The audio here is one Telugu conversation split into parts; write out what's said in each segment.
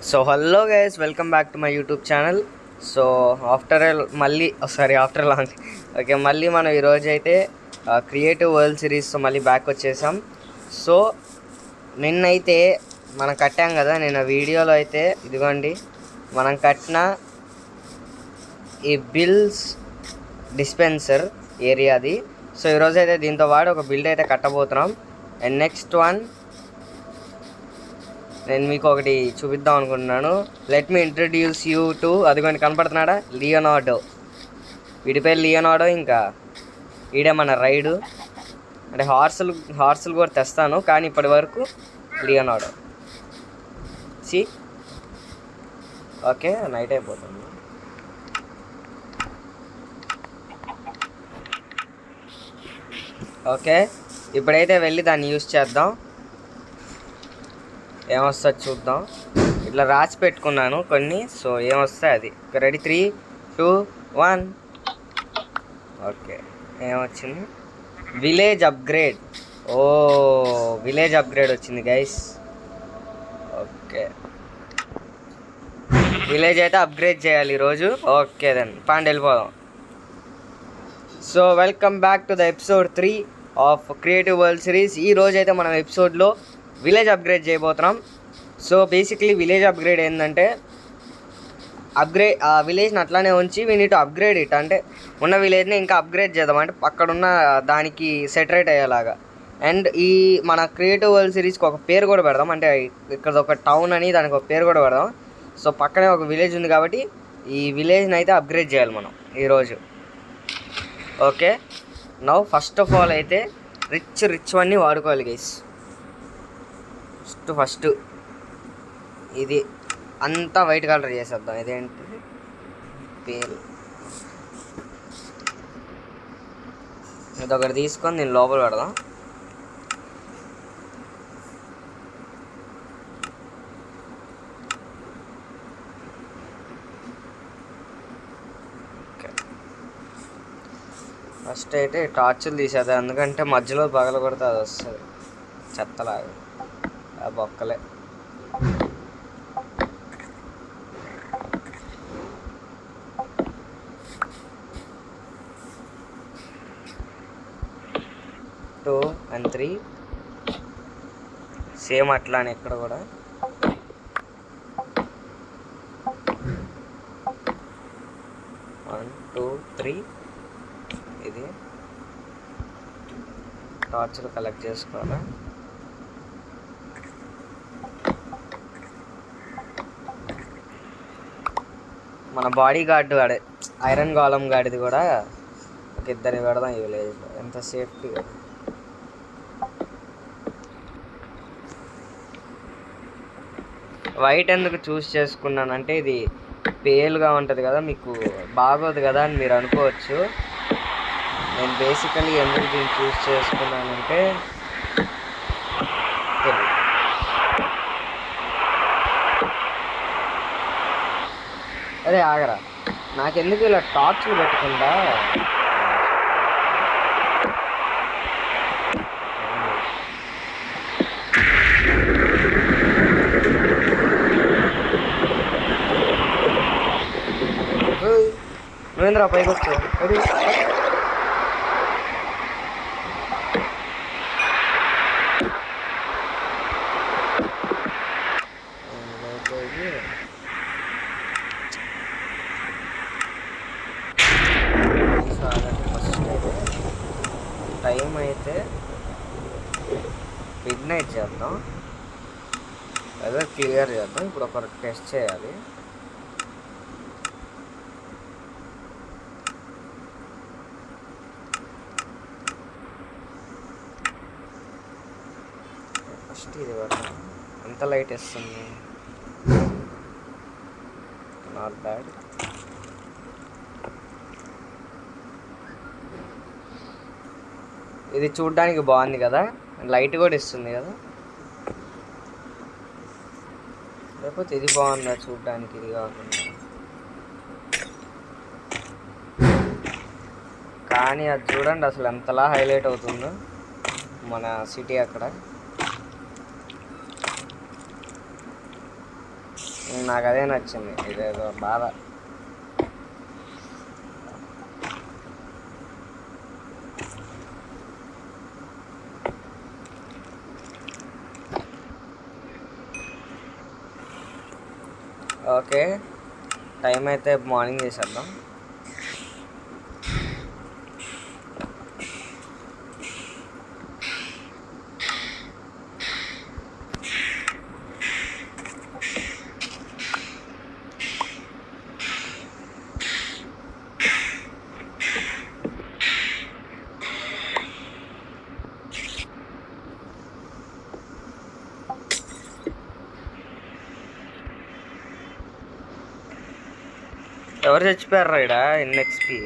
So hello guys, welcome back to my YouTube channel. So after long okay, మళ్ళీ మనం ఈరోజు అయితే క్రియేటివ్ వరల్డ్ సిరీస్తో మళ్ళీ బ్యాక్ వచ్చేసాం. సో నిన్నైతే మనం కట్టాం కదా, నిన్న వీడియోలో అయితే ఇదిగోండి మనం కట్టిన ఈ బిల్స్ డిస్పెన్సర్ ఏరియాది. సో ఈరోజు అయితే దీంతో పాటు ఒక బిల్డ్ అయితే కట్టబోతున్నాం. అండ్ నెక్స్ట్ వన్ నేను మీకు ఒకటి చూపిద్దాం అనుకుంటున్నాను. Let me introduce you to, అదిగోండి కనపడుతున్నాడా, లియోనార్డో. వీడి పేరు లియోనార్డో. ఇంకా వీడే మన రైడు. అంటే హార్సులు కూడా తెస్తాను, కానీ ఇప్పటి వరకు లియోనార్డో. సి ఓకే, నైట్ అయిపోతుంది. ఓకే, ఇప్పుడైతే వెళ్ళి దాన్ని యూస్ చేద్దాం. ఏమొస్తుంది చూద్దాం. ఇట్లా రాసి పెట్టుకున్నాను కొన్ని, సో ఏమొస్తాయి అది. రెడీ, 3, 2, 1. ఓకే, ఏమొచ్చింది? Village upgrade. ఓ, విలేజ్ అప్గ్రేడ్ వచ్చింది గైస్. ఓకే, విలేజ్ అయితే అప్గ్రేడ్ చేయాలి ఈరోజు. ఓకే దెన్ పాండి వెళ్ళిపోదాం. So welcome back to the episode 3 of creative world series. ఈ రోజు అయితే మనం ఎపిసోడ్లో విలేజ్ అప్గ్రేడ్ చేయబోతున్నాం. సో బేసిక్లీ విలేజ్ అప్గ్రేడ్ ఏంటంటే, ఆ విలేజ్ని అట్లానే ఉంచి we need to upgrade it. అంటే ఉన్న విలేజ్ని ఇంకా అప్గ్రేడ్ చేద్దాం, అంటే అక్కడున్న దానికి సెటరేట్ అయ్యేలాగా. అండ్ ఈ మన క్రియేటివ్ వరల్డ్ సిరీస్కి ఒక పేరు కూడా పెడదాం. అంటే ఇక్కడ ఒక టౌన్ అని దానికి ఒక పేరు కూడా పెడదాం. సో పక్కనే ఒక విలేజ్ ఉంది కాబట్టి ఈ విలేజ్ని అయితే అప్గ్రేడ్ చేయాలి మనం ఈరోజు. Okay, now first of all అయితే రిచ్ అన్నీ వాడుకోవాలి గైస్. ఫస్ట్ ఇది అంతా వైట్ కలర్ చేసేద్దాం. ఇదేంటి పేరు, ఇదొకటి తీసుకొని దీన్ని లోపల పెడదాం. ఫస్ట్ అయితే టార్చులు తీసేద్దాం, ఎందుకంటే మధ్యలో పగల కొడితే అది వస్తుంది చెత్తలాగా, ఆ బొక్కలే. టూ అండ్ 3 సేమ్ అట్లానే ఇక్కడ కూడా. వన్, 2, 3. ఇది టార్చ్లు కలెక్ట్ చేసుకోవాలి. మన బాడీ గార్డు గాడే, ఐరన్ గోళం గాడిది కూడా ఒక ఇద్దరిని పెడదాం ఈ విలేజ్లో. ఎంత సేఫ్టీ. వైట్ ఎందుకు చూస్ చేసుకున్నానంటే, ఇది పేలుగా ఉంటుంది కదా, మీకు బాగోదు కదా అని మీరు అనుకోవచ్చు. నేను బేసికలీ ఎందుకు దీన్ని చూస్ చేసుకున్నానంటే, అరే ఆగరా, నాకెందుకు ఇలా టార్చ్లు పెట్టకుండా. నువ్వేంద్రా పైకి వచ్చు. టైం అయితే మిడ్నైట్ చేద్దాం, అదే క్లియర్ చేద్దాం. ఇప్పుడు ఒక టెస్ట్ చేయాలి. ఫస్ట్ ఇది పెడదాం. ఎంత లైట్ ఇస్తుంది, నాట్ బ్యాడ్. ఇది చూడ్డానికి బాగుంది కదా, లైట్ కూడా ఇస్తుంది కదా. లేకపోతే ఇది బాగుందా చూడ్డానికి, ఇది కాకుండా. కానీ అది చూడండి అసలు ఎంతలా హైలైట్ అవుతుందో మన సిటీ అక్కడ. నాకు అదే నచ్చింది. ఇదేదో బాధ. ఓకే, టైం అయితే మార్నింగ్ చేసేద్దాం. ఎవరు చచ్చిపోయారు రైడ ఎన్ఎక్స్పి?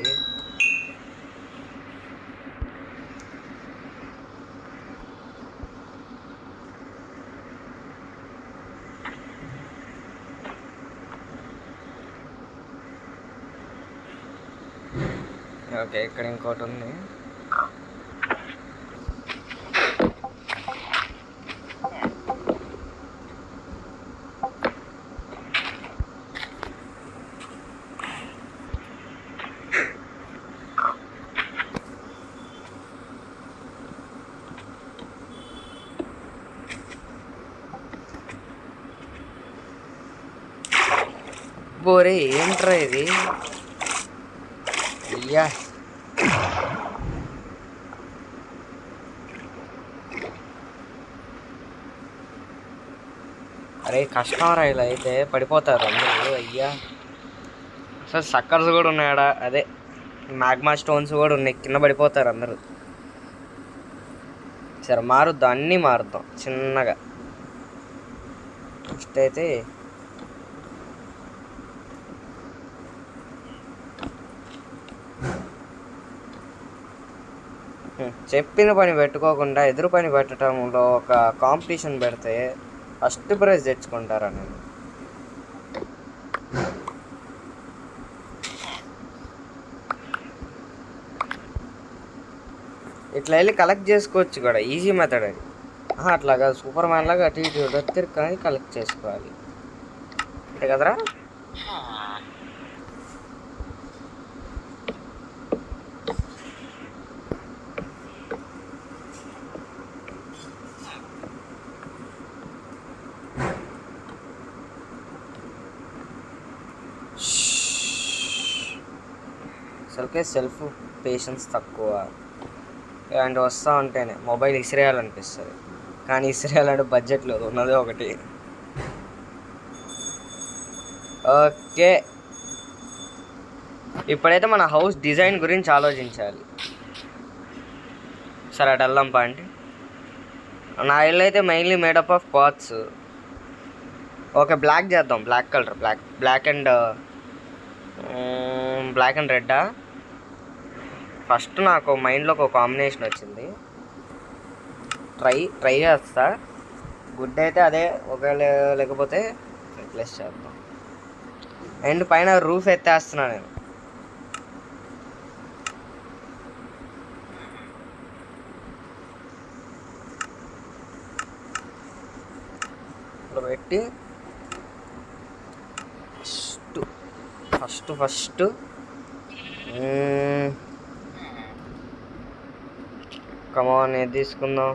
ఓకే, ఇక్కడ ఇంకోటి ఉంది. బోరే ఏంట్రా ఇది? అయ్యా, అరే కష్టం రా, ఇలా అయితే పడిపోతారు అందరూ. అయ్యా, అసలు సక్కర్స్ కూడా ఉన్నాయడా? అదే మ్యాగ్మా స్టోన్స్ కూడా ఉన్నాయి, కింద పడిపోతారు అందరూ. సరే మారుద్దాం, అన్నీ మారుద్దాం చిన్నగా. ఫస్ట్ అయితే చెప్పిన పని పెట్టుకోకుండా ఎదురు పని పెట్టడంలో ఒక కాంపిటీషన్ పెడితే ఫస్ట్ ప్రైజ్ తెచ్చుకుంటారా? నేను ఇట్లా వెళ్ళి కలెక్ట్ చేసుకోవచ్చు కూడా, ఈజీ మెథడ్ అది. అట్లాగా సూపర్ మ్యాన్ లాగా అటు ఇటు తిరగని కలెక్ట్ చేసుకోవాలి, అంతే కదరా? అసలుకే సెల్ఫ్ పేషెన్స్ తక్కువ. ఇలాంటి వస్తూ ఉంటేనే మొబైల్ ఇసిరేయాలనిపిస్తుంది, కానీ ఇసిరేయాలంటే బడ్జెట్ లేదు, ఉన్నదే ఒకటి. ఓకే, ఇప్పుడైతే మన హౌస్ డిజైన్ గురించి ఆలోచించాలి. సరే అటు వెళ్దాం పాండి. నా ఇల్లు అయితే mainly made up of paths. Okay, black చేద్దాం, బ్లాక్ కలర్, బ్లాక్ అండ్ రెడ్డా? ఫస్ట్ నాకు మైండ్లో ఒక కాంబినేషన్ వచ్చింది, ట్రై చేస్తా. గుడ్ అయితే అదే, ఒకవేళ లేకపోతే రిప్లేస్ చేద్దాం. అండ్ పైన రూఫ్ ఎత్తేస్తున్నా నేను. పెట్టి ఫస్ట్ కమాన్ ఏది తీసుకుందాం?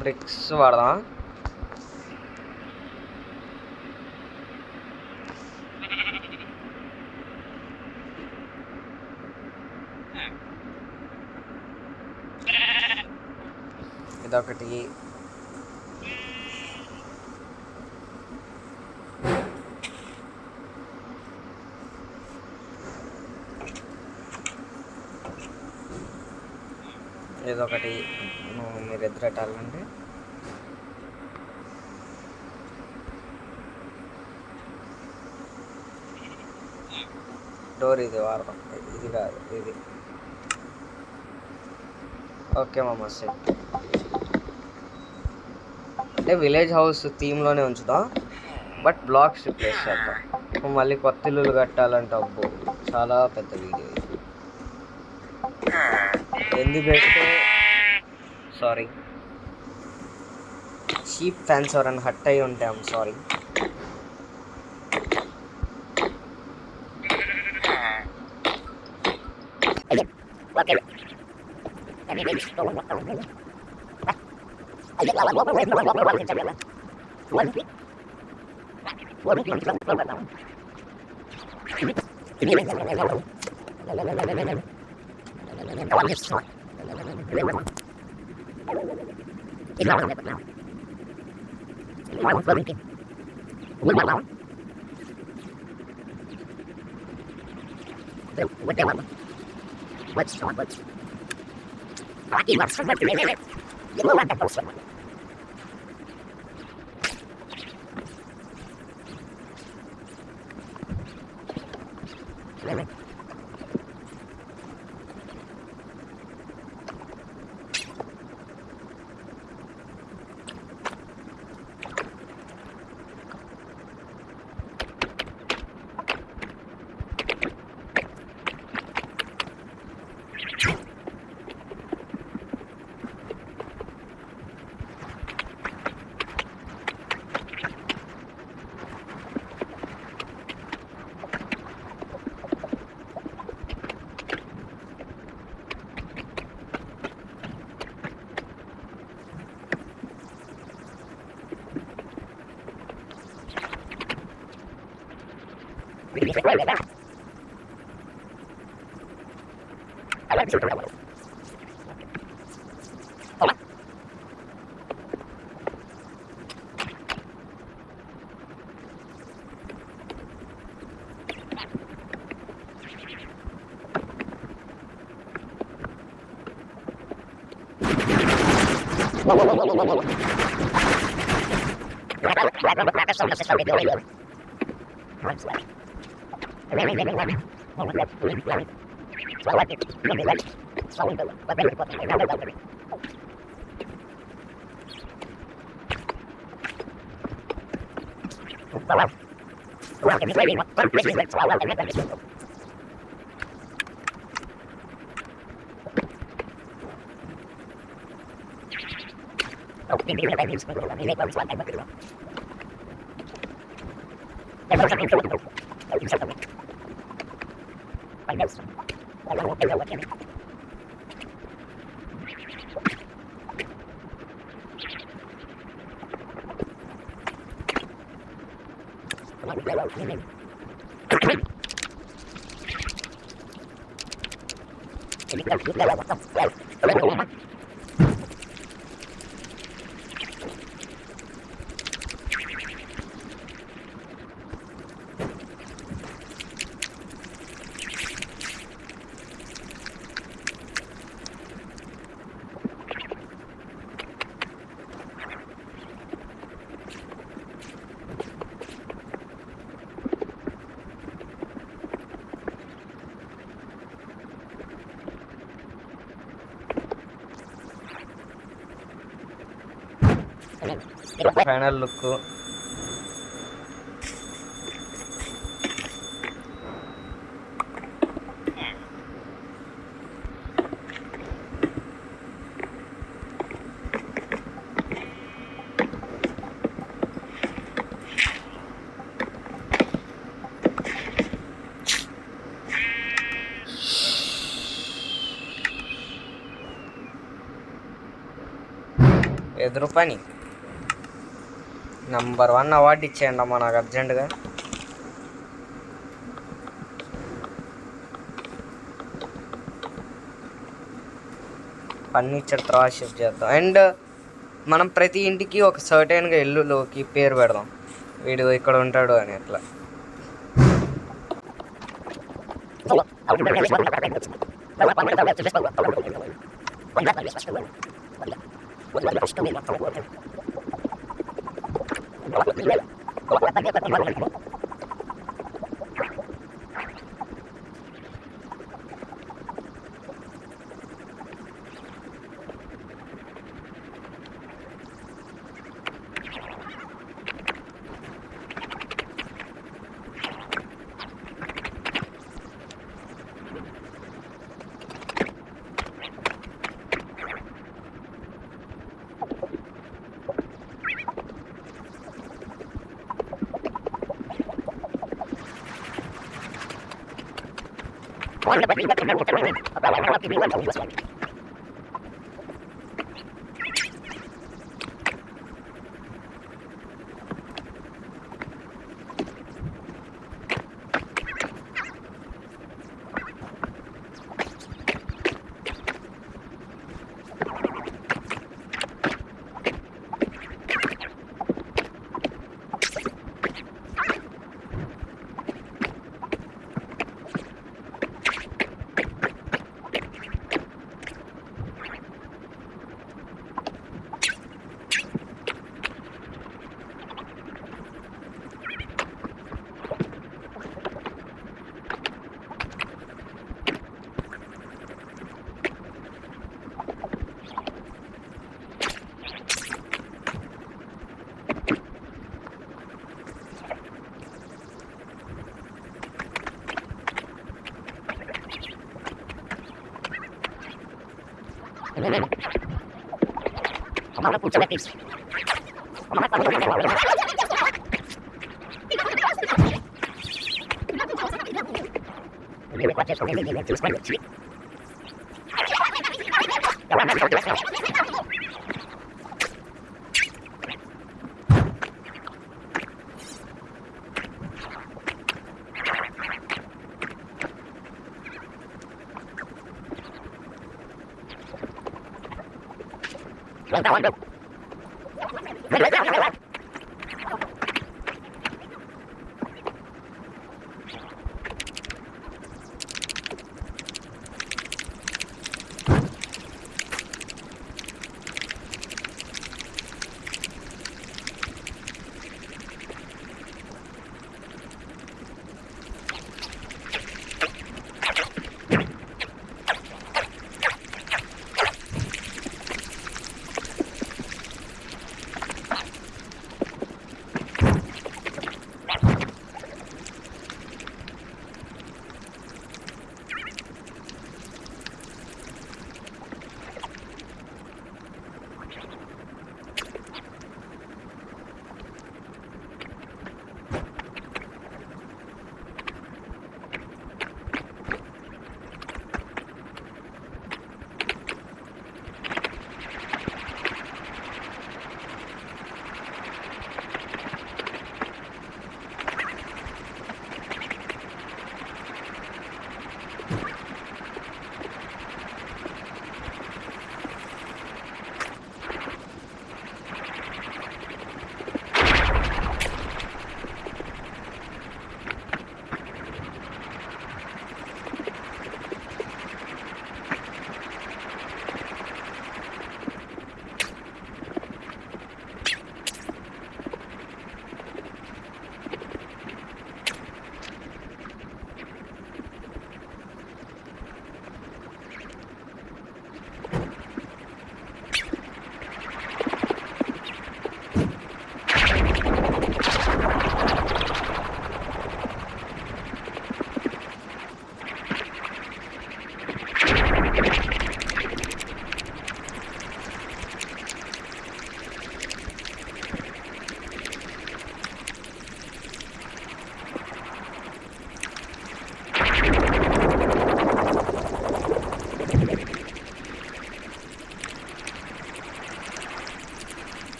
బ్రిక్స్ వాడదాం. ఇదొకటి. ఇదొకటి. మీరు ఎదురెట్టాలంటే డోర్ ఇది వాడదాం, ఇది కాదు ఇది. ఓకే మామ, సెట్. అంటే విలేజ్ హౌస్ థీమ్లోనే ఉంచుదాం, బట్ బ్లాక్స్ రిప్లేస్ చేద్దాం. మళ్ళీ కొత్త ఇల్లులు కట్టాలంటే అబ్బో చాలా పెద్ద వీడియో ఇది. ఎందుకంటే సారీ, షీప్ ఫ్యాన్స్ ఎవరైనా హట్ అయ్యి ఉంటే ఐమ్ సారీ. Final look. ఎదురు పని నంబర్ 1 అవార్డు ఇచ్చేయండి అమ్మా నాకు అర్జెంటుగా. ఫర్నిచర్ తర్వాత షిఫ్ట్ చేద్దాం. అండ్ మనం ప్రతి ఇంటికి ఒక సర్టెన్గా ఇల్లులోకి పేరు పెడదాం, వీడు ఇక్కడ ఉంటాడు అని. అట్లా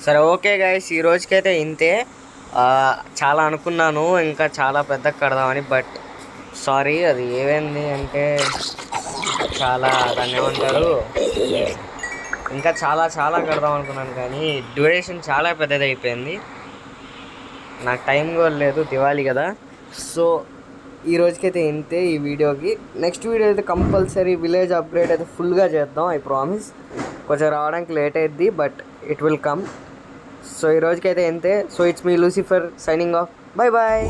సరే ఓకే గైస్, ఈ రోజుకైతే ఇంతే. చాలా అనుకున్నాను ఇంకా చాలా పెద్ద కడదామని, బట్ సారీ, అది ఏమైంది అంటే చాలా దాన్ని ఏమంటారు, ఇంకా చాలా చాలా కడదాం అనుకున్నాను కానీ డ్యూరేషన్ చాలా పెద్దది అయిపోయింది. నాకు టైం కూడా లేదు, దివాళీ కదా. సో ఈ రోజుకైతే ఇంతే ఈ వీడియోకి. నెక్స్ట్ వీడియో అయితే కంపల్సరీ విలేజ్ అప్గ్రేడ్ అయితే ఫుల్గా చేద్దాం, ఐ ప్రామిస్. కొంచెం రావడానికి లేట్ అవుద్ది, but it will come. So ఈ రోజుకైతే ఇంతే. So it's me Lucifer signing off. Bye bye.